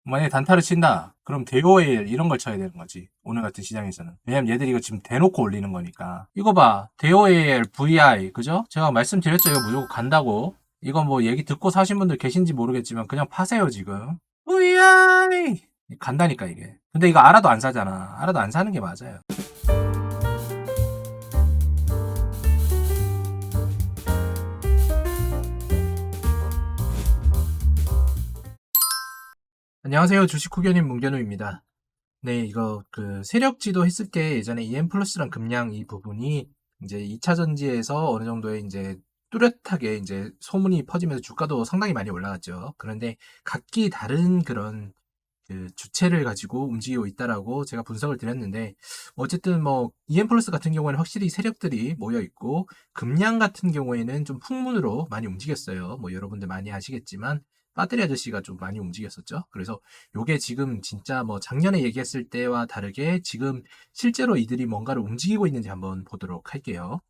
만약에 단타를 친다. 그럼 대오에일 이런 걸 쳐야 되는 거지. 오늘 같은 시장에서는. 왜냐면 얘들이 이거 지금 대놓고 올리는 거니까. 이거 봐. 대오에일, VI. 그죠? 제가 말씀드렸죠. 이거 무조건 간다고. 이거 뭐 얘기 듣고 사신 분들 계신지 모르겠지만 그냥 파세요, 지금. VI! 간다니까, 이게. 근데 이거 알아도 안 사잖아. 알아도 안 사는 게 맞아요. 안녕하세요. 주식 후견인 문견우입니다. 네, 이거 세력 지도 했을 때 예전에 EM 플러스랑 금량 이 부분이 이제 2차 전지에서 어느 정도의 이제 뚜렷하게 이제 소문이 퍼지면서 주가도 상당히 많이 올라갔죠. 그런데 각기 다른 그런 주체를 가지고 움직이고 있다라고 제가 분석을 드렸는데, 어쨌든 뭐 EM 플러스 같은 경우에는 확실히 세력들이 모여 있고, 금량 같은 경우에는 좀 풍문으로 많이 움직였어요. 뭐 여러분들 많이 아시겠지만 빠뜨리 아저씨가 좀 많이 움직였었죠. 그래서 요게 지금 진짜 뭐 작년에 얘기했을 때와 다르게 지금 실제로 이들이 뭔가를 움직이고 있는지 한번 보도록 할게요.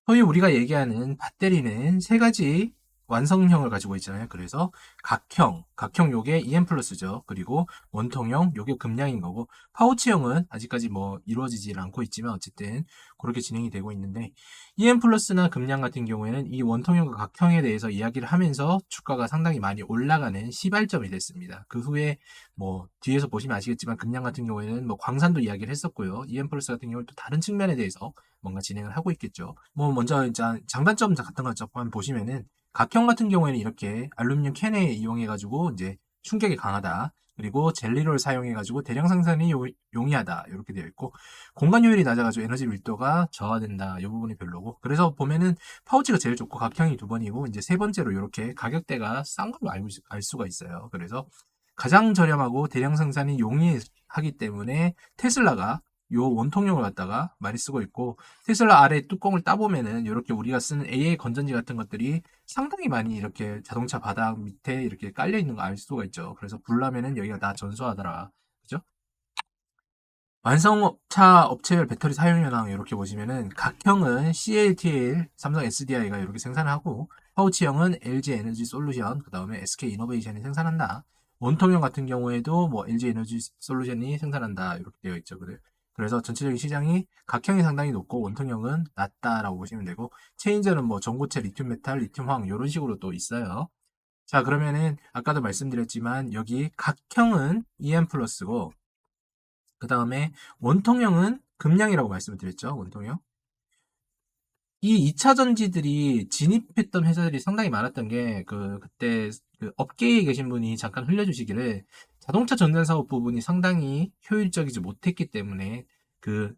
소위 우리가 얘기하는 배터리는 세 가지 완성형을 가지고 있잖아요. 그래서 각형 요게 EM 플러스죠. 그리고 원통형 요게 금량인 거고, 파우치형은 아직까지 뭐 이루어지질 않고 있지만 어쨌든 그렇게 진행이 되고 있는데, EM 플러스나 금량 같은 경우에는 이 원통형과 각형에 대해서 이야기를 하면서 주가가 상당히 많이 올라가는 시발점이 됐습니다. 그 후에 뭐 뒤에서 보시면 아시겠지만 금량 같은 경우에는 뭐 광산도 이야기를 했었고요. EM 플러스 같은 경우는 또 다른 측면에 대해서 뭔가 진행을 하고 있겠죠. 뭐 먼저 이제 장단점 같은 거 한번 보시면은, 각형 같은 경우에는 이렇게 알루미늄 캔에 이용해가지고 이제 충격이 강하다. 그리고 젤리롤 사용해가지고 대량 생산이 용이하다. 이렇게 되어 있고, 공간 효율이 낮아가지고 에너지 밀도가 저하된다. 이 부분이 별로고. 그래서 보면은 파우치가 제일 좋고 각형이 두 번이고, 이제 세 번째로 이렇게 가격대가 싼 걸로 알 수가 있어요. 그래서 가장 저렴하고 대량 생산이 용이하기 때문에 테슬라가 요 원통형을 갖다가 많이 쓰고 있고, 테슬라 아래 뚜껑을 따보면은 이렇게 우리가 쓰는 AA 건전지 같은 것들이 상당히 많이 이렇게 자동차 바닥 밑에 이렇게 깔려 있는 거 알 수가 있죠. 그래서 불나면은 여기가 다 전소하더라. 그죠? 완성차 업체별 배터리 사용 현황 이렇게 보시면은, 각형은 CATL, 삼성 SDI가 이렇게 생산하고, 파우치형은 LG 에너지 솔루션, 그 다음에 SK 이노베이션이 생산한다. 원통형 같은 경우에도 뭐 LG 에너지 솔루션이 생산한다. 이렇게 되어 있죠. 그래서 전체적인 시장이 각형이 상당히 높고 원통형은 낮다라고 보시면 되고, 체인저는 뭐 전고체 리튬 메탈, 리튬 황 이런 식으로 또 있어요. 자, 그러면은 아까도 말씀드렸지만 여기 각형은 EM 플러스고, 그 다음에 원통형은 금량이라고 말씀을 드렸죠. 원통형. 이 2차 전지들이 진입했던 회사들이 상당히 많았던 게, 그때 업계에 계신 분이 잠깐 흘려주시기를, 자동차 전자 사업 부분이 상당히 효율적이지 못했기 때문에 그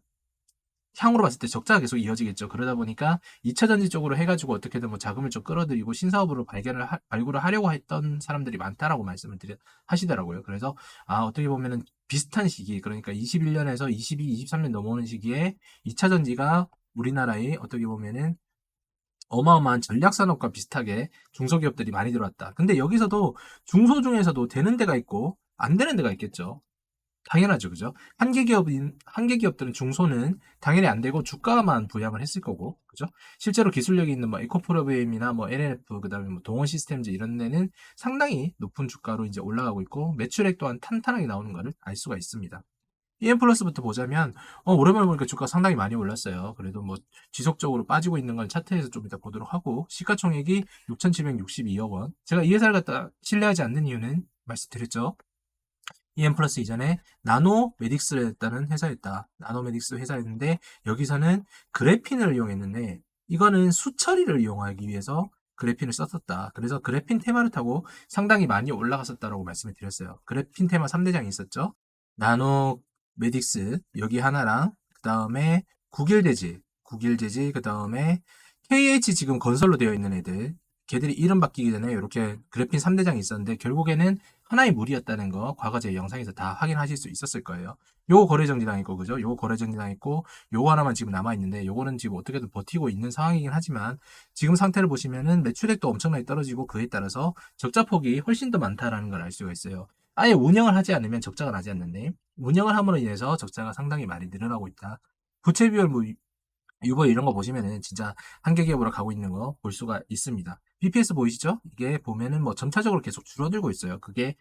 향후로 봤을 때 적자가 계속 이어지겠죠. 그러다 보니까 2차 전지 쪽으로 해가지고 어떻게든 뭐 자금을 좀 끌어들이고 신사업으로 발굴을 하려고 했던 사람들이 많다라고 하시더라고요. 그래서 어떻게 보면은 비슷한 시기, 그러니까 21년에서 22, 23년 넘어오는 시기에 2차 전지가 우리나라에 어떻게 보면은 어마어마한 전략산업과 비슷하게 중소기업들이 많이 들어왔다. 근데 여기서도 중소 중에서도 되는 데가 있고 안 되는 데가 있겠죠. 당연하죠, 그죠? 한계 기업들은 중소는 당연히 안 되고 주가만 부양을 했을 거고, 그죠? 실제로 기술력이 있는 뭐 에코프로비엠이나 뭐 LNF, 그 다음에 뭐 동원 시스템즈 이런 데는 상당히 높은 주가로 이제 올라가고 있고, 매출액 또한 탄탄하게 나오는 것을 알 수가 있습니다. EM 플러스부터 보자면, 오랜만에 보니까 주가 상당히 많이 올랐어요. 그래도 뭐 지속적으로 빠지고 있는 걸 차트에서 좀 이따 보도록 하고, 시가총액이 6,762억 원. 제가 이 회사를 갖다 신뢰하지 않는 이유는 말씀드렸죠. EM 플러스 이전에 나노메딕스를 했다는 회사였다. 나노메딕스 회사였는데, 여기서는 그래핀을 이용했는데, 이거는 수처리를 이용하기 위해서 그래핀을 썼었다. 그래서 그래핀 테마를 타고 상당히 많이 올라갔었다라고 말씀을 드렸어요. 그래핀 테마 3대장이 있었죠. 나노메딕스 여기 하나랑, 그 다음에 국일재질, 그 다음에 KH 지금 건설로 되어 있는 애들, 걔들이 이름 바뀌기 전에 이렇게 그래핀 3대장이 있었는데 결국에는 하나의 무리였다는 거 과거 제 영상에서 다 확인하실 수 있었을 거예요. 요거 거래 정지당했고, 그죠? 요거 거래 정지당했고, 요거 하나만 지금 남아있는데, 요거는 지금 어떻게든 버티고 있는 상황이긴 하지만, 지금 상태를 보시면은 매출액도 엄청나게 떨어지고, 그에 따라서 적자폭이 훨씬 더 많다라는 걸 알 수가 있어요. 아예 운영을 하지 않으면 적자가 나지 않는데, 운영을 함으로 인해서 적자가 상당히 많이 늘어나고 있다. 부채 비율 뭐 유보 이런 거 보시면은 진짜 한계 기업으로 가고 있는 거 볼 수가 있습니다. BPS 보이시죠? 이게 보면은 뭐 점차적으로 계속 줄어들고 있어요. 그게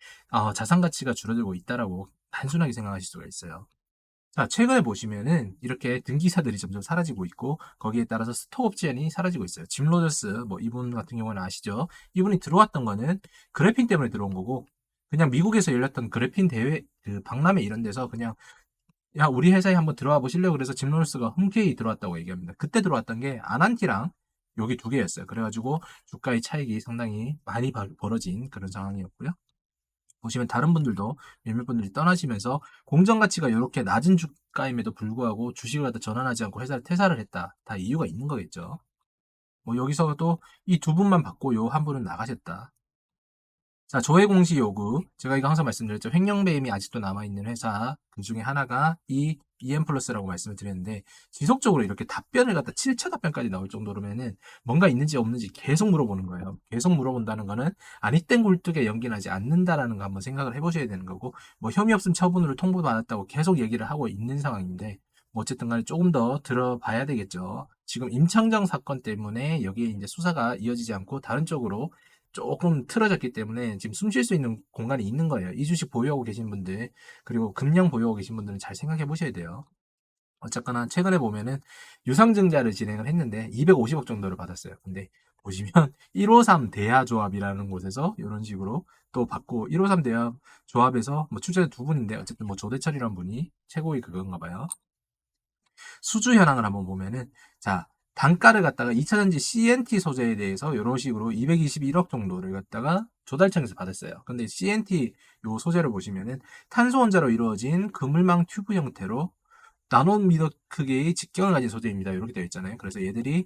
자산 가치가 줄어들고 있다라고 단순하게 생각하실 수가 있어요. 자, 최근에 보시면은 이렇게 등기사들이 점점 사라지고 있고 거기에 따라서 스톡 옵션이 사라지고 있어요. 짐 로저스 뭐 이분 같은 경우는 아시죠? 이분이 들어왔던 거는 그래핀 때문에 들어온 거고 그냥 미국에서 열렸던 그래핀 대회 그 박람회 이런 데서 그냥 야 우리 회사에 한번 들어와 보실래요? 그래서 짐 로저스가 흔쾌히 들어왔다고 얘기합니다. 그때 들어왔던 게 아난티랑 여기 두 개였어요. 그래가지고 주가의 차익이 상당히 많이 벌어진 그런 상황이었고요. 보시면 다른 분들도 몇몇 분들이 떠나시면서 공정 가치가 이렇게 낮은 주가임에도 불구하고 주식을 갖다 전환하지 않고 회사를 퇴사를 했다. 다 이유가 있는 거겠죠. 뭐 여기서도 이 두 분만 받고 요 한 분은 나가셨다. 자, 조회 공시 요구. 제가 이거 항상 말씀드렸죠. 횡령배임이 아직도 남아있는 회사 그 중에 하나가 이 EM 플러스라고 말씀을 드렸는데 지속적으로 이렇게 답변을 갖다 7차 답변까지 나올 정도로면은 뭔가 있는지 없는지 계속 물어보는 거예요. 계속 물어본다는 거는 아니 땐 굴뚝에 연기나지 않는다라는 거 한번 생각을 해보셔야 되는 거고 뭐 혐의 없음 처분으로 통보받았다고 계속 얘기를 하고 있는 상황인데 뭐 어쨌든 간에 조금 더 들어봐야 되겠죠. 지금 임창정 사건 때문에 여기에 이제 수사가 이어지지 않고 다른 쪽으로 조금 틀어졌기 때문에 지금 숨 쉴 수 있는 공간이 있는 거예요. 이 주식 보유하고 계신 분들, 그리고 금량 보유하고 계신 분들은 잘 생각해 보셔야 돼요. 어쨌거나 최근에 보면은 유상증자를 진행을 했는데 250억 정도를 받았어요. 근데 보시면 153 대하조합이라는 곳에서 이런 식으로 또 받고 153 대하조합에서 뭐 출자자 두 분인데 어쨌든 뭐 조대철이라는 분이 최고의 그건가 봐요. 수주 현황을 한번 보면은 자 단가를 갖다가 2차전지 CNT 소재에 대해서 이런 식으로 221억 정도를 갖다가 조달청에서 받았어요. 근데 CNT 요 소재를 보시면은 탄소 원자로 이루어진 그물망 튜브 형태로 나노미터 크기의 직경을 가진 소재입니다. 이렇게 되어 있잖아요. 그래서 얘들이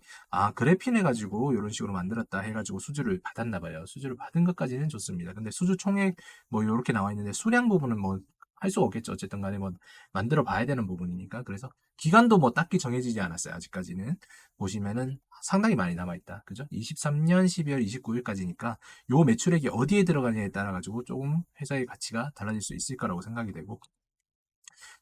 그래핀 해가지고 이런 식으로 만들었다 해가지고 수주를 받았나 봐요. 수주를 받은 것까지는 좋습니다. 근데 수주 총액 뭐 이렇게 나와 있는데 수량 부분은 뭐 할 수가 없겠죠. 어쨌든 간에 뭐 만들어 봐야 되는 부분이니까. 그래서 기간도 뭐 딱히 정해지지 않았어요. 아직까지는. 보시면은 상당히 많이 남아있다. 그죠? 23년 12월 29일까지니까 요 매출액이 어디에 들어가냐에 따라 가지고 조금 회사의 가치가 달라질 수 있을 거라고 생각이 되고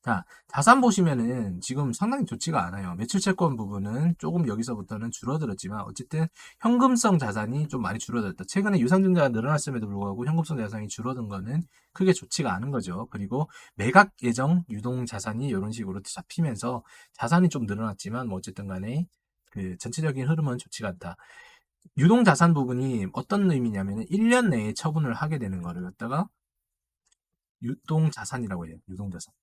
자, 자산 보시면은 지금 상당히 좋지가 않아요. 매출 채권 부분은 조금 여기서부터는 줄어들었지만 어쨌든 현금성 자산이 좀 많이 줄어들었다. 최근에 유상증자가 늘어났음에도 불구하고 현금성 자산이 줄어든 거는 크게 좋지가 않은 거죠. 그리고 매각 예정 유동 자산이 이런 식으로 잡히면서 자산이 좀 늘어났지만 뭐 어쨌든 간에 그 전체적인 흐름은 좋지가 않다. 유동 자산 부분이 어떤 의미냐면은 1년 내에 처분을 하게 되는 거를 갖다가 유동 자산이라고 해요. 유동 자산.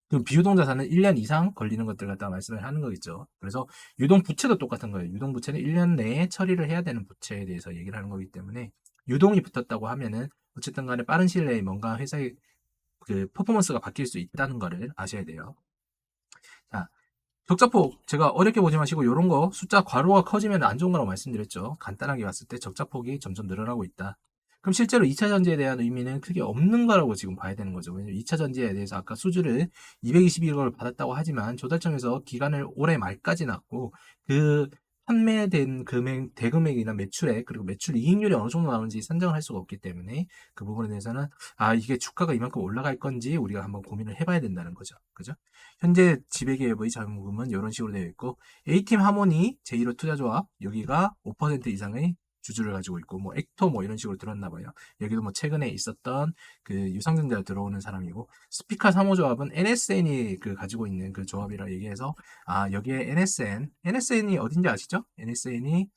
그 비유동 자산은 1년 이상 걸리는 것들 갖다 말씀을 하는 거겠죠. 그래서 유동 부채도 똑같은 거예요. 유동 부채는 1년 내에 처리를 해야 되는 부채에 대해서 얘기를 하는 거기 때문에 유동이 붙었다고 하면은 어쨌든 간에 빠른 시일 내에 뭔가 회사의 그 퍼포먼스가 바뀔 수 있다는 거를 아셔야 돼요. 자, 적자폭 제가 어렵게 보지 마시고 이런 거 숫자 괄호가 커지면 안 좋은 거라고 말씀드렸죠. 간단하게 봤을 때 적자폭이 점점 늘어나고 있다. 그럼 실제로 2차 전지에 대한 의미는 크게 없는 거라고 지금 봐야 되는 거죠. 왜냐면 2차 전지에 대해서 아까 수주를 221억을 받았다고 하지만 조달청에서 기간을 올해 말까지 놨고 그 판매된 금액, 대금액이나 매출액, 그리고 매출 이익률이 어느 정도 나오는지 산정을 할 수가 없기 때문에 그 부분에 대해서는 이게 주가가 이만큼 올라갈 건지 우리가 한번 고민을 해봐야 된다는 거죠. 그죠? 현재 지배기업의 자금은 이런 식으로 되어 있고 A팀 하모니 제1호 투자조합 여기가 5% 이상의 주주를 가지고 있고 뭐 액토 뭐 이런 식으로 들었나 봐요. 여기도 뭐 최근에 있었던 그 유상증자 들어오는 사람이고 스피카 3호 조합은 NSN이 그 가지고 있는 그 조합이라 얘기해서 여기에 NSN이 어딘지 아시죠? NSN이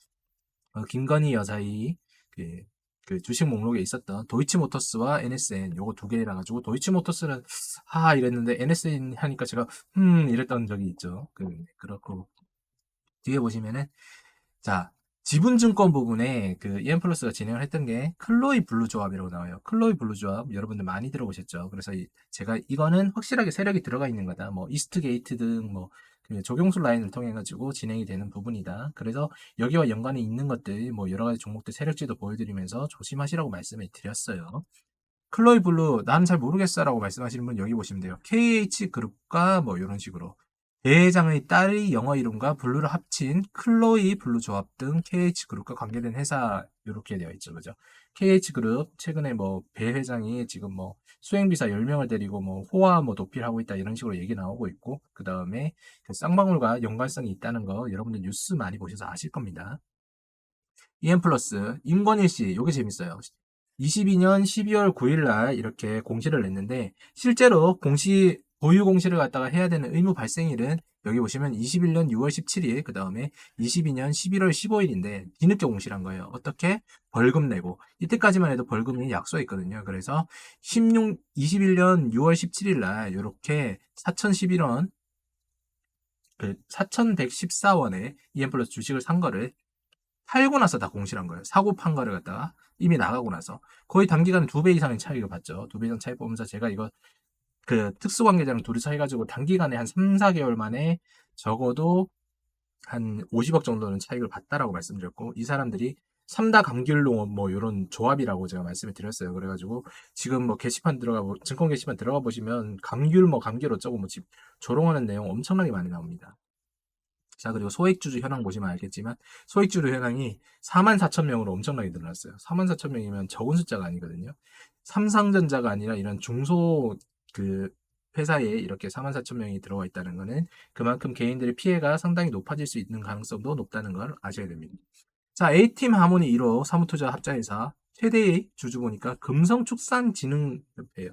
김건희 여사의 그, 그 주식 목록에 있었던 도이치모터스와 NSN 요거 두 개라 가지고 도이치모터스는 이랬는데 NSN 하니까 제가 이랬던 적이 있죠. 그렇고 뒤에 보시면은 자 지분증권 부분에 그 EM플러스가 진행을 했던 게 클로이 블루 조합이라고 나와요. 클로이 블루 조합 여러분들 많이 들어보셨죠? 그래서 제가 이거는 확실하게 세력이 들어가 있는 거다. 뭐 이스트게이트 등뭐 그 조경수 라인을 통해 가지고 진행이 되는 부분이다. 그래서 여기와 연관이 있는 것들 뭐 여러 가지 종목들 세력지도 보여드리면서 조심하시라고 말씀을 드렸어요. 클로이 블루 나는 잘 모르겠어라고 말씀하시는 분 여기 보시면 돼요. KH 그룹과 뭐 이런 식으로 대회장의 딸의 영어 이름과 블루를 합친 클로이 블루 조합 등 KH 그룹과 관계된 회사 이렇게 되어 있죠, 그죠? KH 그룹 최근에 뭐 배 회장이 지금 뭐 수행비사 10명을 데리고 뭐 호화 뭐 도피를 하고 있다 이런 식으로 얘기 나오고 있고 그 다음에 그 쌍방울과 연관성이 있다는 거 여러분들 뉴스 많이 보셔서 아실 겁니다. EM 플러스 임건일 씨, 요게 재밌어요. 22년 12월 9일 날 이렇게 공시를 냈는데 실제로 보유 공시를 갖다가 해야 되는 의무 발생일은 여기 보시면 21년 6월 17일, 그 다음에 22년 11월 15일인데 뒤늦게 공시를 한 거예요. 어떻게? 벌금 내고. 이때까지만 해도 벌금이 약소해 있거든요. 그래서 21년 6월 17일 날 이렇게 4,011원, 그 4,114원에 EM 플러스 주식을 산 거를 팔고 나서 다 공시를 한 거예요. 사고 판 거를 갖다가 이미 나가고 나서 거의 단기간에 2배 이상의 차익을 봤죠. 2배 이상 차익 보면서 제가 이거 그 특수관계자랑 둘이서 해가지고 단기간에 한 3, 4개월 만에 적어도 한 50억 정도는 차익을 봤다라고 말씀드렸고, 이 사람들이 삼다 감귤로 뭐 이런 조합이라고 제가 말씀을 드렸어요. 그래가지고 지금 뭐 증권 게시판 들어가 보시면 감귤 뭐 감귤 어쩌고 뭐 조롱하는 내용 엄청나게 많이 나옵니다. 자, 그리고 소액주주 현황 보시면 알겠지만 소액주주 현황이 44,000명으로 엄청나게 늘어났어요. 44,000명이면 적은 숫자가 아니거든요. 삼성전자가 아니라 이런 중소 그 회사에 이렇게 44,000명이 들어와 있다는 것은 그만큼 개인들의 피해가 상당히 높아질 수 있는 가능성도 높다는 걸 아셔야 됩니다. 자, A팀 하모니 1호 사무투자 합자회사 최대의 주주 보니까 금성축산진흥협회예요.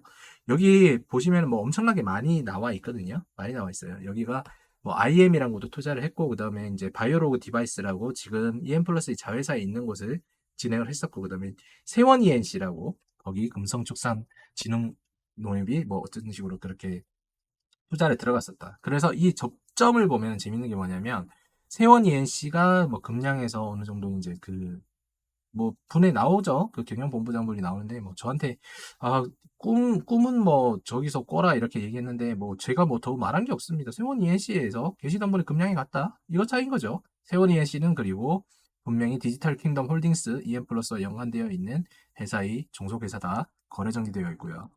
여기 보시면 뭐 엄청나게 많이 나와 있거든요. 많이 나와 있어요. 여기가 뭐 IM이라는 것도 투자를 했고, 그 다음에 이제 바이오로그 디바이스라고 지금 EM 플러스 자회사에 있는 곳을 진행을 했었고, 그 다음에 세원 ENC라고 거기 금성축산진흥농협이 뭐 어떤 식으로 그렇게 투자를 들어갔었다. 그래서 이 접점을 보면 재밌는 게 뭐냐면 세원 ENC가 뭐 금량에서 어느 정도 이제 뭐 분에 나오죠. 그 경영본부장분이 나오는데 뭐 저한테 아 꿈은 뭐 저기서 꿔라 이렇게 얘기했는데 뭐 제가 뭐 더 말한 게 없습니다. 세원 ENC에서 계시던 분이 금량에 갔다 이거 차이인 거죠. 세원 ENC는 그리고 분명히 디지털 킹덤 홀딩스 EM 플러스와 연관되어 있는 회사의 종속회사다 거래 정지되어 있고요.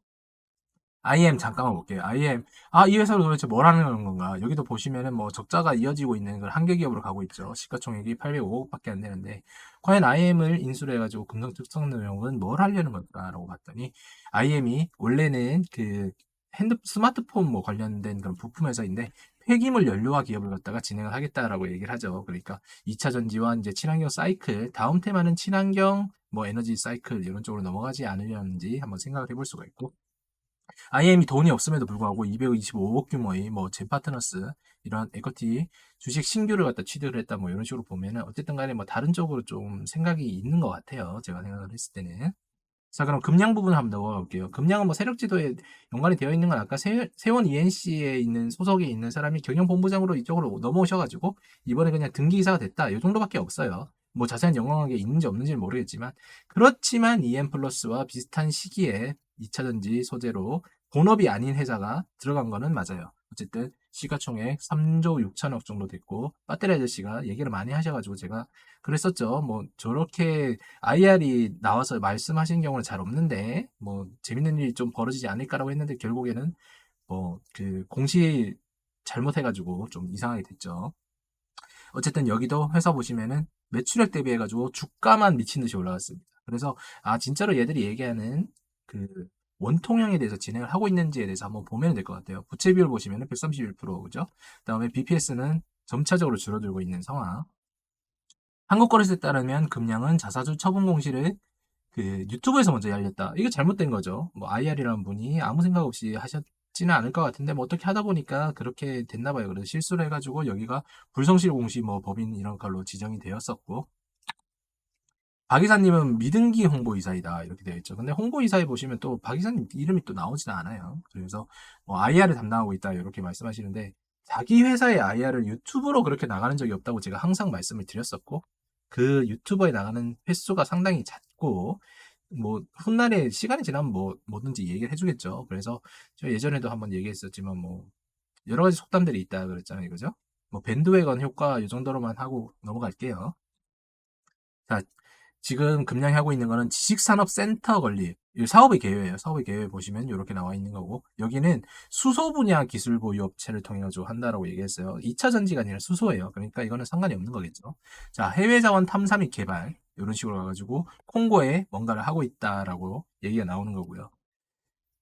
IM 잠깐만 볼게요. IM 이 회사로 도대체 뭘 하는 건가? 여기도 보시면은 뭐 적자가 이어지고 있는 걸 한계 기업으로 가고 있죠. 시가총액이 805억밖에 안 되는데 과연 IM을 인수를 해가지고 금성특성능력은 뭘 하려는 걸까라고 봤더니 IM이 원래는 그 스마트폰 뭐 관련된 그런 부품 회사인데 폐기물 연료화 기업을 갖다가 진행을 하겠다라고 얘기를 하죠. 그러니까 2차 전지와 이제 친환경 사이클, 다음 테마는 친환경 뭐 에너지 사이클 이런 쪽으로 넘어가지 않으려는지 한번 생각을 해볼 수가 있고, IM이 돈이 없음에도 불구하고 225억 규모의 뭐 젠파트너스 이런 에쿼티 주식 신규를 갖다 취득을 했다 뭐 이런 식으로 보면은 어쨌든 간에 뭐 다른 쪽으로 좀 생각이 있는 것 같아요. 제가 생각을 했을 때는. 자, 그럼 금량 부분 한번 넘어가 볼게요. 금량은 뭐 세력 지도에 연관이 되어 있는 건 아까 세원 ENC에 있는 소속에 있는 사람이 경영본부장으로 이쪽으로 넘어오셔가지고 이번에 그냥 등기이사가 됐다. 이 정도밖에 없어요. 뭐 자세한 영향이 있는지 없는지는 모르겠지만 그렇지만 EM 플러스와 비슷한 시기에 2차전지 소재로 본업이 아닌 회사가 들어간 거는 맞아요. 어쨌든 시가총액 3조 6천억 정도 됐고 배터리 아저씨가 얘기를 많이 하셔가지고 제가 그랬었죠. 뭐 저렇게 IR이 나와서 말씀하신 경우는 잘 없는데 뭐 재밌는 일이 좀 벌어지지 않을까라고 했는데 결국에는 뭐 그 공시 잘못해가지고 좀 이상하게 됐죠. 어쨌든 여기도 회사 보시면은 매출액 대비해가지고 주가만 미친 듯이 올라갔습니다. 그래서 진짜로 얘들이 얘기하는 그 원통형에 대해서 진행을 하고 있는지에 대해서 한번 보면 될 것 같아요. 부채 비율 보시면은 131%, 그죠? 그다음에 BPS는 점차적으로 줄어들고 있는 상황. 한국거래소에 따르면 금량은 자사주 처분 공시를 그 유튜브에서 먼저 열렸다. 이게 잘못된 거죠. 뭐 IR이라는 분이 아무 생각 없이 하셨지는 않을 것 같은데 뭐 어떻게 하다 보니까 그렇게 됐나 봐요. 그래서 실수를 해가지고 여기가 불성실 공시 뭐 법인 이런 걸로 지정이 되었었고, 박 이사님은 미등기 홍보이사이다 이렇게 되어 있죠. 근데 홍보이사에 보시면 또 박 이사님 이름이 또 나오지는 않아요. 그래서 뭐 IR을 담당하고 있다 이렇게 말씀하시는데 자기 회사의 IR을 유튜브로 그렇게 나가는 적이 없다고 제가 항상 말씀을 드렸었고, 그 유튜버에 나가는 횟수가 상당히 잦고 뭐 훗날에 시간이 지나면 뭐 뭐든지 얘기를 해주겠죠. 그래서 저 예전에도 한번 얘기했었지만 뭐 여러 가지 속담들이 있다 그랬잖아요, 그죠? 뭐 밴드웨건 효과 이 정도로만 하고 넘어갈게요. 자, 지금 금량이 하고 있는 거는 지식산업센터 건립. 이 사업의 개요예요. 사업의 개요에 보시면 이렇게 나와 있는 거고, 여기는 수소 분야 기술 보유 업체를 통해 가지고 한다라고 얘기했어요. 2차 전지가 아니라 수소예요. 그러니까 이거는 상관이 없는 거겠죠. 자, 해외 자원 탐사 및 개발 이런 식으로 가가지고 콩고에 뭔가를 하고 있다라고 얘기가 나오는 거고요.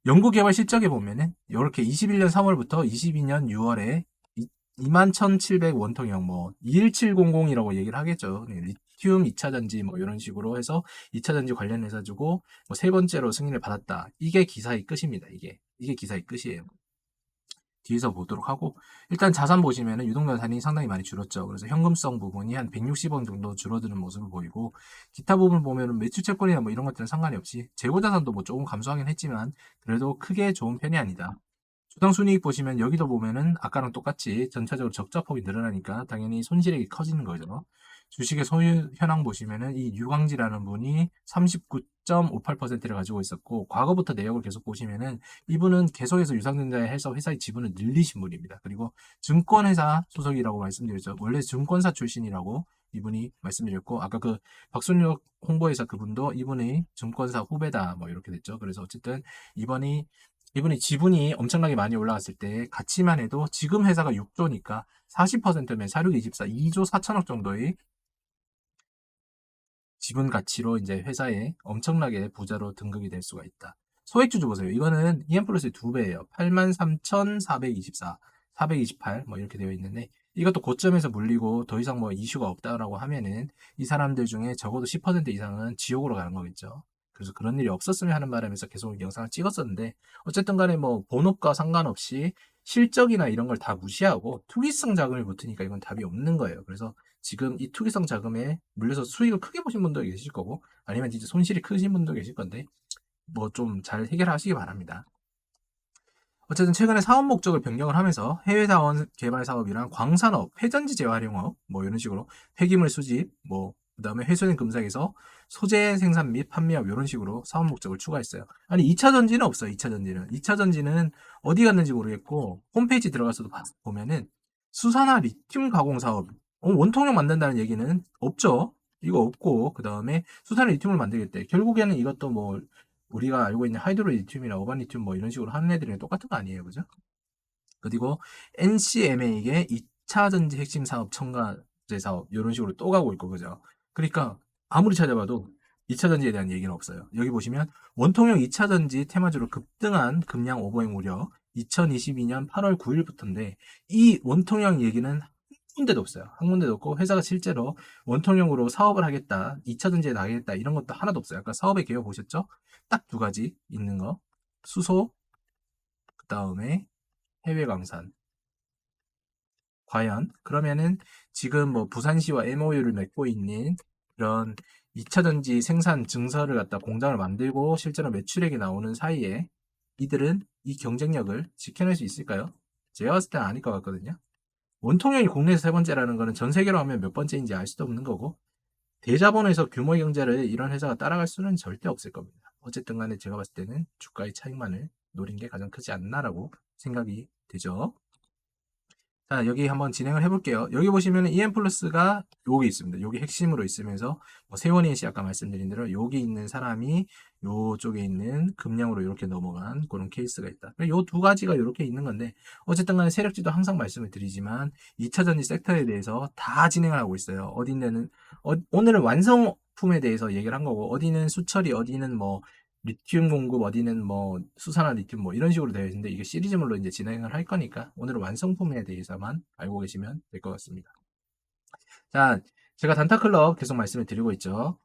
연구개발 실적에 보면은 이렇게 21년 3월부터 22년 6월에 21,700 원통형 뭐 21700이라고 얘기를 하겠죠. 리튬 2차 전지 뭐 이런 식으로 해서 2차 전지 관련해서 주고 뭐 세 번째로 승인을 받았다. 이게 기사의 끝입니다. 이게 기사의 끝이에요. 뒤에서 보도록 하고 일단 자산 보시면은 유동자산이 상당히 많이 줄었죠. 그래서 현금성 부분이 한 160원 정도 줄어드는 모습을 보이고 기타 부분 보면은 매출채권이나 뭐 이런 것들은 상관이 없이 재고자산도 뭐 조금 감소하긴 했지만 그래도 크게 좋은 편이 아니다. 주당 순이익 보시면 여기도 보면은 아까랑 똑같이 전체적으로 적자폭이 늘어나니까 당연히 손실액이 커지는 거죠. 주식의 소유 현황 보시면은 이 유광지라는 분이 39.58%를 가지고 있었고 과거부터 내역을 계속 보시면은 이분은 계속해서 유상증자에 해서 회사의 지분을 늘리신 분입니다. 그리고 증권회사 소속이라고 말씀드렸죠. 원래 증권사 출신이라고 이분이 말씀드렸고 아까 그 박순혁 홍보회사 그분도 이분이 증권사 후배다 뭐 이렇게 됐죠. 그래서 어쨌든 이분이 지분이 엄청나게 많이 올라갔을 때 가치만 해도 지금 회사가 6조니까 40%면 4624 2조 4천억 정도의 지분 가치로 이제 회사에 엄청나게 부자로 등극이 될 수가 있다. 소액주주 보세요. 이거는 EM플러스의 2배예요. 83,424, 428 뭐 이렇게 되어 있는데 이것도 고점에서 물리고 더 이상 뭐 이슈가 없다라고 하면은 이 사람들 중에 적어도 10% 이상은 지옥으로 가는 거겠죠. 그래서 그런 일이 없었으면 하는 바람에서 계속 영상을 찍었었는데 어쨌든 간에 뭐 본업과 상관없이 실적이나 이런 걸 다 무시하고 투기성 자금이 붙으니까 이건 답이 없는 거예요. 그래서 지금 이 투기성 자금에 물려서 수익을 크게 보신 분도 계실 거고 아니면 진짜 손실이 크신 분도 계실 건데 뭐 좀 잘 해결하시기 바랍니다. 어쨌든 최근에 사업 목적을 변경을 하면서 해외 자원 개발 사업이랑 광산업, 회전지 재활용업 뭐 이런 식으로 폐기물 수집 뭐 그다음에 회수된 금속에서 소재 생산 및 판매업 이런 식으로 사업 목적을 추가했어요. 아니 2차 전지는 없어요. 2차 전지는. 2차 전지는 어디 갔는지 모르겠고 홈페이지 들어가서도 보면은 수산화 리튬 가공 사업 원통형 만든다는 얘기는 없죠. 이거 없고 그다음에 수산화 리튬을 만들겠대. 결국에는 이것도 뭐 우리가 알고 있는 하이드로 리튬이나 어반 리튬 뭐 이런 식으로 하는 애들이랑 똑같은 거 아니에요. 그죠? 그리고 NCM에게 2차 전지 핵심 사업 첨가제 사업 이런 식으로 또 가고 있고 그죠? 그러니까 아무리 찾아봐도 2차 전지에 대한 얘기는 없어요. 여기 보시면 원통형 2차 전지 테마주로 급등한 금량 오버행 무려 2022년 8월 9일부터인데 이 원통형 얘기는 한 군데도 없어요. 한 군데도 없고 회사가 실제로 원통형으로 사업을 하겠다, 2차 전지에 나가겠다 이런 것도 하나도 없어요. 아까 사업의 개요 보셨죠? 딱 두 가지 있는 거. 수소, 그 다음에 해외 강산. 과연 그러면은 지금 뭐 부산시와 MOU를 맺고 있는 그런 2차 전지 생산 증서를 갖다 공장을 만들고 실제로 매출액이 나오는 사이에 이들은 이 경쟁력을 지켜낼 수 있을까요? 제가 봤을 때는 아닐 것 같거든요. 원통형이 국내에서 세 번째라는 거는 전 세계로 하면 몇 번째인지 알 수도 없는 거고 대자본에서 규모의 경제를 이런 회사가 따라갈 수는 절대 없을 겁니다. 어쨌든 간에 제가 봤을 때는 주가의 차익만을 노린 게 가장 크지 않나라고 생각이 되죠. 자, 여기 한번 진행을 해볼게요. 여기 보시면 EM 플러스가 여기 있습니다. 여기 핵심으로 있으면서 뭐 세원희 씨 아까 말씀드린 대로 여기 있는 사람이 요쪽에 있는 금량으로 이렇게 넘어간 그런 케이스가 있다. 요 두 가지가 이렇게 있는 건데 어쨌든 간에 세력지도 항상 말씀을 드리지만 2차 전지 섹터에 대해서 다 진행을 하고 있어요. 어딘데는 오늘은 완성품에 대해서 얘기를 한 거고 어디는 수처리 어디는 뭐 리튬 공급 어디는 뭐 수산화 리튬 뭐 이런 식으로 되어 있는데 이게 시리즈물로 이제 진행을 할 거니까 오늘은 완성품에 대해서만 알고 계시면 될 것 같습니다. 자, 제가 단타클럽 계속 말씀을 드리고 있죠.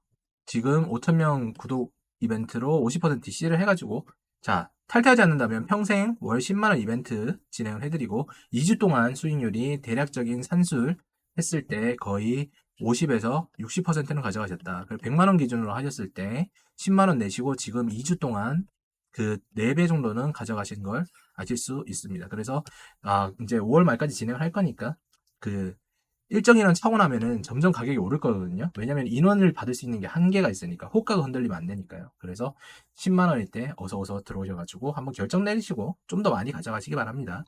지금 5,000명 구독 이벤트로 50% DC를 해가지고 자 탈퇴하지 않는다면 평생 월 10만원 이벤트 진행을 해드리고 2주 동안 수익률이 대략적인 산술 했을 때 거의 50에서 60%는 가져가셨다. 100만원 기준으로 하셨을 때 10만원 내시고 지금 2주 동안 그 4배 정도는 가져가신 걸 아실 수 있습니다. 그래서 이제 5월 말까지 진행을 할 거니까 그 일정 인원 차고 나면은 점점 가격이 오를 거거든요. 왜냐면 인원을 받을 수 있는 게 한계가 있으니까 호가가 흔들리면 안 되니까요. 그래서 10만 원일 때 어서 들어오셔가지고 한번 결정 내리시고 좀 더 많이 가져가시기 바랍니다.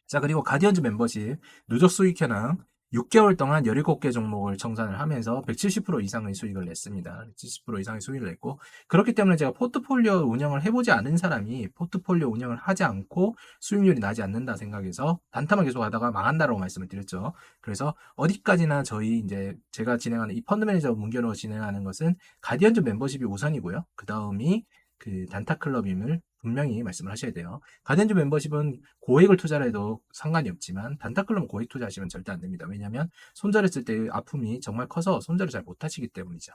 자, 그리고 가디언즈 멤버십 누적 수익 현황 6개월 동안 17개 종목을 청산을 하면서 170% 이상의 수익을 냈습니다. 70% 이상의 수익을 냈고 그렇기 때문에 제가 포트폴리오 운영을 해보지 않은 사람이 포트폴리오 운영을 하지 않고 수익률이 나지 않는다 생각해서 단타만 계속 하다가 망한다라고 말씀을 드렸죠. 그래서 어디까지나 저희 이제 제가 진행하는 이 펀드 매니저 문견으로 진행하는 것은 가디언즈 멤버십이 우선이고요. 그 다음이 그 단타 클럽임을 분명히 말씀을 하셔야 돼요. 가디언즈 멤버십은 고액을 투자를 해도 상관이 없지만 단타클럽은 고액 투자하시면 절대 안 됩니다. 왜냐하면 손절했을 때 아픔이 정말 커서 손절을 잘 못하시기 때문이죠.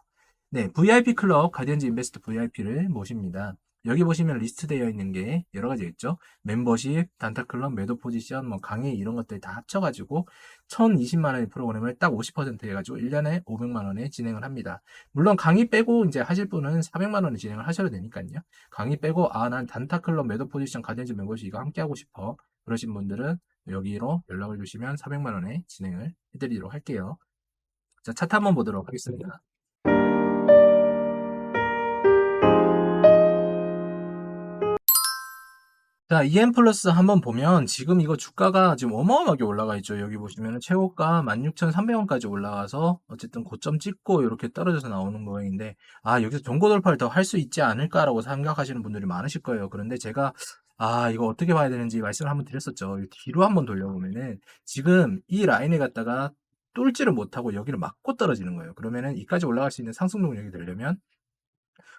네, VIP 클럽 가디언즈 인베스트 VIP를 모십니다. 여기 보시면 리스트되어 있는 게 여러 가지 있죠. 멤버십, 단타클럽, 매도 포지션, 뭐 강의 이런 것들 다 합쳐가지고 1020만 원의 프로그램을 딱 50% 해가지고 1년에 500만 원에 진행을 합니다. 물론 강의 빼고 이제 하실 분은 400만 원에 진행을 하셔도 되니까요. 강의 빼고 난 단타클럽 매도 포지션 가디언즈 멤버십 이거 함께 하고 싶어. 그러신 분들은 여기로 연락을 주시면 400만 원에 진행을 해드리도록 할게요. 자, 차트 한번 보도록 하겠습니다. 자, EM 플러스 한번 보면 지금 이거 주가가 지금 어마어마하게 올라가 있죠. 여기 보시면 최고가 16,300원까지 올라가서 어쨌든 고점 찍고 이렇게 떨어져서 나오는 모양인데, 여기서 종고 돌파를 더 할 수 있지 않을까라고 생각하시는 분들이 많으실 거예요. 그런데 제가 이거 어떻게 봐야 되는지 말씀을 한번 드렸었죠. 뒤로 한번 돌려보면은 지금 이 라인에 갔다가 뚫지를 못하고 여기를 막고 떨어지는 거예요. 그러면은 이까지 올라갈 수 있는 상승 동력이 되려면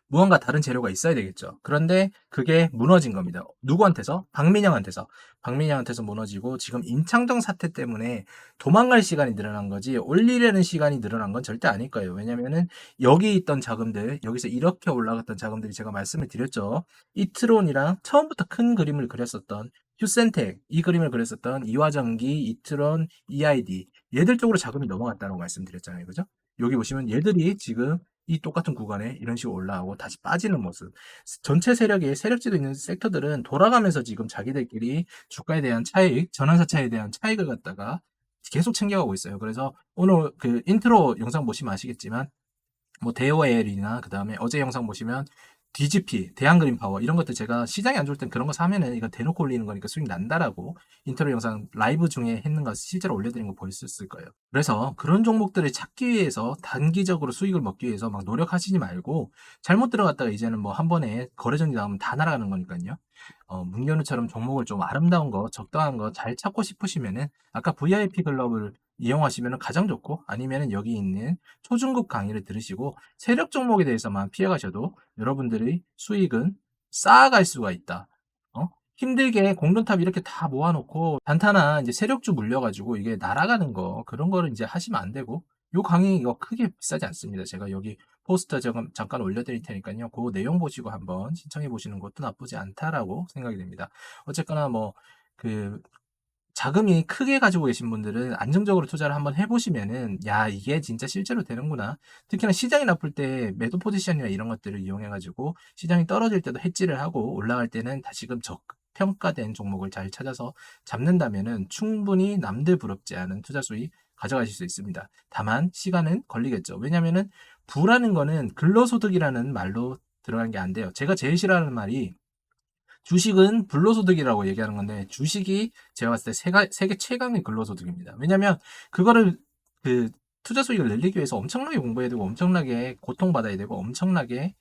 무언가 다른 재료가 있어야 되겠죠. 그런데 그게 무너진 겁니다. 누구한테서? 박민영한테서. 박민영한테서 무너지고 지금 임창정 사태 때문에 도망갈 시간이 늘어난 거지 올리려는 시간이 늘어난 건 절대 아닐 거예요. 왜냐면은 여기 있던 자금들, 여기서 이렇게 올라갔던 자금들이 제가 말씀을 드렸죠. 이트론이랑 처음부터 큰 그림을 그렸었던 휴센텍, 이 그림을 그렸었던 이화전기, 이트론, EID 얘들 쪽으로 자금이 넘어갔다고 말씀드렸잖아요. 그죠? 여기 보시면 얘들이 지금 이 똑같은 구간에 이런 식으로 올라가고 다시 빠지는 모습. 전체 세력이 세력지도 있는 섹터들은 돌아가면서 지금 자기들끼리 주가에 대한 차익, 전환사 차에 대한 차익을 갖다가 계속 챙겨가고 있어요. 그래서 오늘 그 인트로 영상 보시면 아시겠지만 뭐 대오엘이나 그 다음에 어제 영상 보시면 DGP, 대한그린파워 이런 것들 제가 시장이 안 좋을 땐 그런 거 사면은 이거 대놓고 올리는 거니까 수익 난다라고 인터뷰 영상 라이브 중에 했는 거 실제로 올려드린 거 보셨을 거예요. 그래서 그런 종목들을 찾기 위해서 단기적으로 수익을 먹기 위해서 막 노력하시지 말고 잘못 들어갔다가 이제는 뭐 한 번에 거래정지 나오면 다 날아가는 거니까요. 문견우처럼 종목을 좀 아름다운 거, 적당한 거 잘 찾고 싶으시면은 아까 VIP 글러브를 이용하시면 가장 좋고 아니면은 여기 있는 초중급 강의를 들으시고 세력 종목에 대해서만 피해가셔도 여러분들의 수익은 쌓아갈 수가 있다. 힘들게 공론탑 이렇게 다 모아놓고 단타나 이제 세력주 물려가지고 이게 날아가는 거 그런 거를 이제 하시면 안 되고 요 강의 이거 크게 비싸지 않습니다. 제가 여기 포스터 잠깐 올려드릴 테니까요. 그 내용 보시고 한번 신청해 보시는 것도 나쁘지 않다라고 생각이 됩니다. 어쨌거나 뭐 그 자금이 크게 가지고 계신 분들은 안정적으로 투자를 한번 해보시면은 야 이게 진짜 실제로 되는구나. 특히나 시장이 나쁠 때 매도 포지션이나 이런 것들을 이용해가지고 시장이 떨어질 때도 해지를 하고 올라갈 때는 다시금 저평가된 종목을 잘 찾아서 잡는다면은 충분히 남들 부럽지 않은 투자 수익 가져가실 수 있습니다. 다만 시간은 걸리겠죠. 왜냐면은 부라는 거는 근로소득이라는 말로 들어간 게 안 돼요. 제가 제일 싫어하는 말이 주식은 불로소득이라고 얘기하는 건데 주식이 제가 봤을 때 세계 최강의 근로소득입니다. 왜냐하면 그거를 그 투자 수익을 늘리기 위해서 엄청나게 공부해야 되고 엄청나게 고통받아야 되고 엄청나게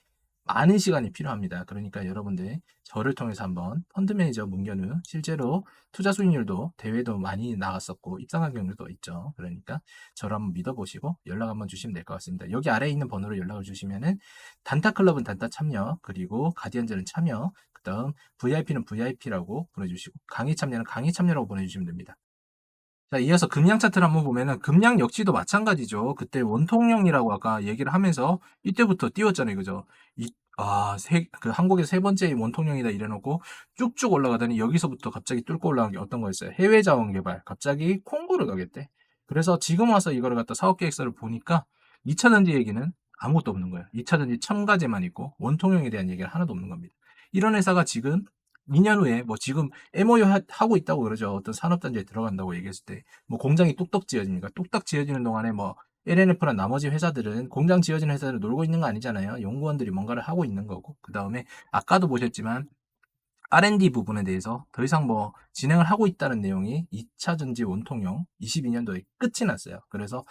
많은 시간이 필요합니다. 그러니까 여러분들 저를 통해서 한번 펀드 매니저 문견우 실제로 투자 수익률도 대회도 많이 나갔었고 입상한 경우도 있죠. 그러니까 저를 한번 믿어보시고 연락 한번 주시면 될 것 같습니다. 여기 아래에 있는 번호로 연락을 주시면은 단타 클럽은 단타 참여 그리고 가디언즈는 참여 그다음 VIP는 VIP라고 보내주시고 강의 참여는 강의 참여라고 보내주시면 됩니다. 자, 이어서 금양 차트를 한번 보면은 금양 역시도 마찬가지죠. 그때 원통형이라고 아까 얘기를 하면서 이때부터 띄웠잖아요. 그죠? 그 한국의 세 번째 원통형이다 이래놓고 쭉쭉 올라가더니 여기서부터 갑자기 뚫고 올라간 게 어떤 거였어요? 해외 자원 개발. 갑자기 콩고를 가겠대. 그래서 지금 와서 이거를 갖다 사업 계획서를 보니까 2차 전지 얘기는 아무것도 없는 거예요. 2차 전지 첨가제만 있고 원통형에 대한 얘기가 하나도 없는 겁니다. 이런 회사가 지금 2년 후에 뭐 지금 MOU 하고 있다고 그러죠. 어떤 산업단지에 들어간다고 얘기했을 때 뭐 공장이 뚝뚝 지어집니까? 뚝딱 지어지는 동안에 뭐 LNF나 나머지 회사들은 공장 지어지는 회사들 놀고 있는 거 아니잖아요. 연구원들이 뭔가를 하고 있는 거고 그 다음에 아까도 보셨지만 R&D 부분에 대해서 더 이상 뭐 진행을 하고 있다는 내용이 2차 전지 원통형 22년도에 끝이 났어요. 그래서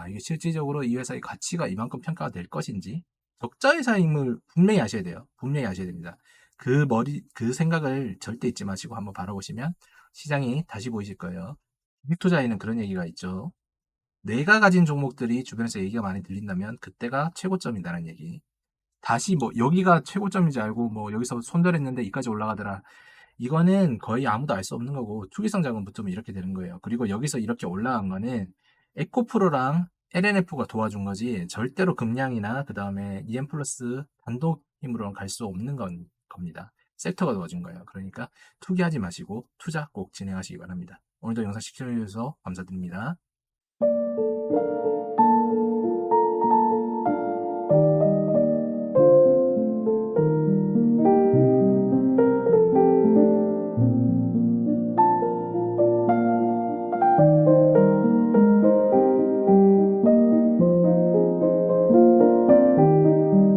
이게 실질적으로 이 회사의 가치가 이만큼 평가가 될 것인지 적자 회사임을 분명히 아셔야 돼요. 분명히 아셔야 됩니다. 그 생각을 절대 잊지 마시고 한번 바라보시면 시장이 다시 보이실 거예요. 주식 투자에는 그런 얘기가 있죠. 내가 가진 종목들이 주변에서 얘기가 많이 들린다면 그때가 최고점이다라는 얘기. 다시 뭐 여기가 최고점인지 알고 뭐 여기서 손절했는데 이까지 올라가더라. 이거는 거의 아무도 알 수 없는 거고 투기성 자금 붙으면 이렇게 되는 거예요. 그리고 여기서 이렇게 올라간 거는 에코프로랑 LNF가 도와준 거지 절대로 금량이나 그 다음에 EM 플러스 단독 힘으로는 갈 수 없는 겁니다. 섹터가 도와준 거예요. 그러니까 투기하지 마시고 투자 꼭 진행하시기 바랍니다. 오늘도 영상 시청해주셔서 감사드립니다.